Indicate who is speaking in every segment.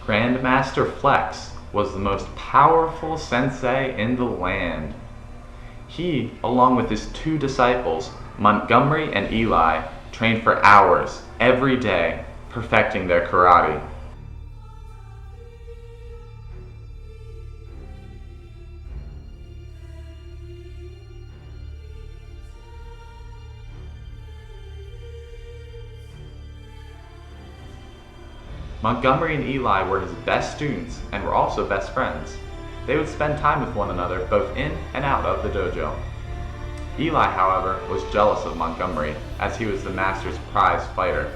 Speaker 1: Grandmaster Flex was the most powerful sensei in the land. He, along with his two disciples, Montgomery and Eli, trained for hours every day, perfecting their karate. Montgomery and Eli were his best students and were also best friends. They would spend time with one another both in and out of the dojo. Eli, however, was jealous of Montgomery, as he was the master's prize fighter.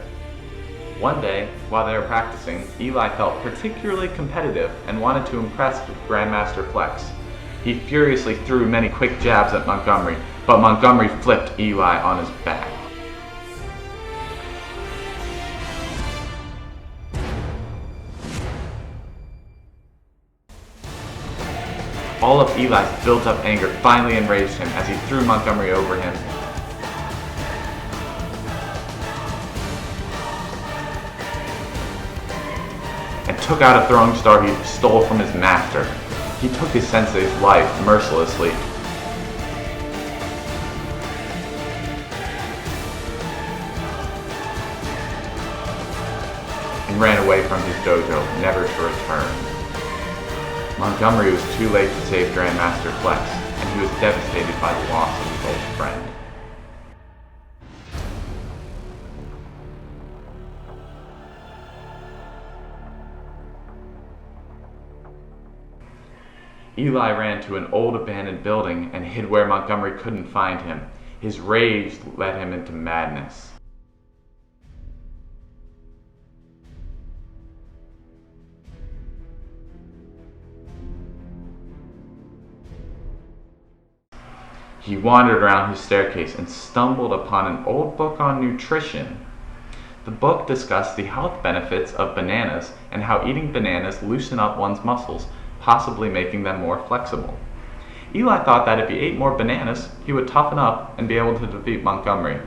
Speaker 1: One day, while they were practicing, Eli felt particularly competitive and wanted to impress Grandmaster Flex. He furiously threw many quick jabs at Montgomery, but Montgomery flipped Eli on his back. All of Eli's built-up anger finally enraged him as he threw Montgomery over him. And took out a throwing star he stole from his master. He took his sensei's life mercilessly. And ran away from his dojo, never to return. Montgomery was too late to save Grandmaster Flex, and he was devastated by the loss of his old friend. Eli ran to an old abandoned building and hid where Montgomery couldn't find him. His rage led him into madness. He wandered around his staircase and stumbled upon an old book on nutrition. The book discussed the health benefits of bananas and how eating bananas loosen up one's muscles, possibly making them more flexible. Eli thought that if he ate more bananas, he would toughen up and be able to defeat Montgomery.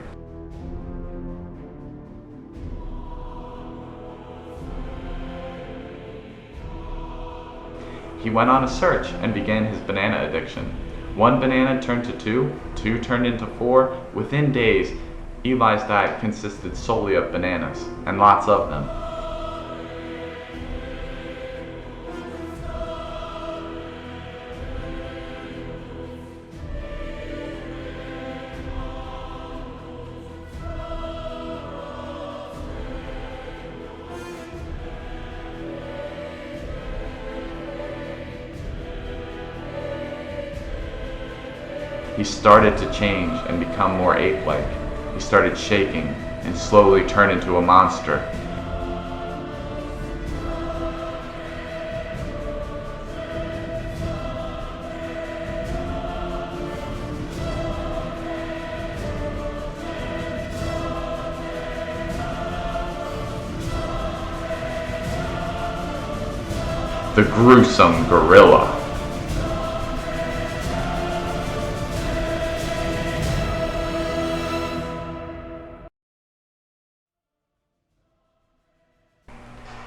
Speaker 1: He went on a search and began his banana addiction. One banana turned to two, two turned into four. Within days, Eli's diet consisted solely of bananas, and lots of them. He started to change and become more ape-like. He started shaking and slowly turned into a monster. The gruesome gorilla.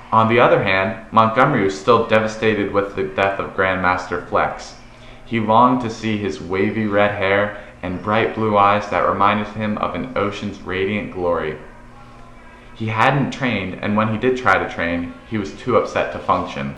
Speaker 1: On the other hand, Montgomery was still devastated with the death of Grandmaster Flex. He longed to see his wavy red hair and bright blue eyes that reminded him of an ocean's radiant glory. He hadn't trained, and when he did try to train, he was too upset to function.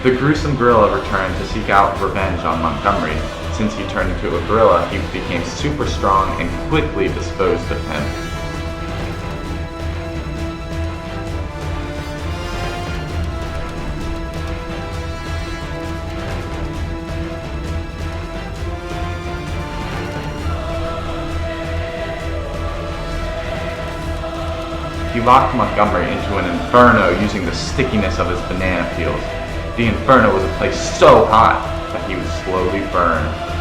Speaker 1: The gruesome gorilla returned to seek out revenge on Montgomery. Since he turned into a gorilla, he became super strong and quickly disposed of him. He locked Montgomery into an inferno using the stickiness of his banana peels. The inferno was a place so hot that he would slowly burn.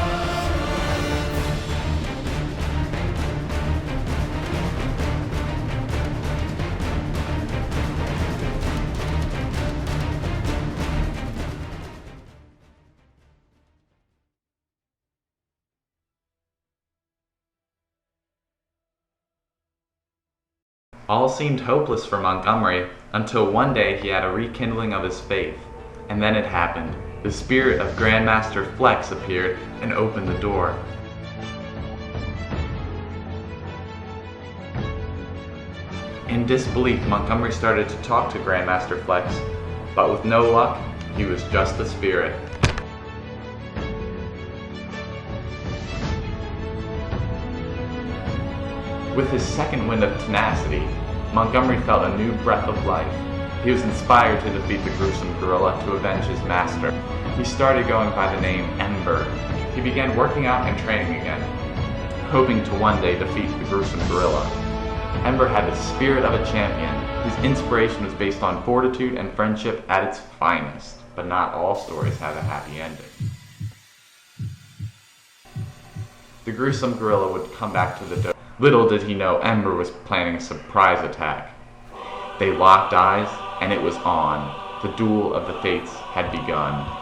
Speaker 1: All seemed hopeless for Montgomery until one day he had a rekindling of his faith. And then it happened. The spirit of Grandmaster Flex appeared and opened the door. In disbelief, Montgomery started to talk to Grandmaster Flex, but with no luck, he was just the spirit. With his second wind of tenacity, Montgomery felt a new breath of life. He was inspired to defeat the gruesome gorilla to avenge his master. He started going by the name Ember. He began working out and training again, hoping to one day defeat the gruesome gorilla. Ember had the spirit of a champion. His inspiration was based on fortitude and friendship at its finest, but not all stories have a happy ending. The gruesome gorilla would come back to the dojo. Little did he know Ember was planning a surprise attack. They locked eyes, and it was on. The duel of the fates had begun.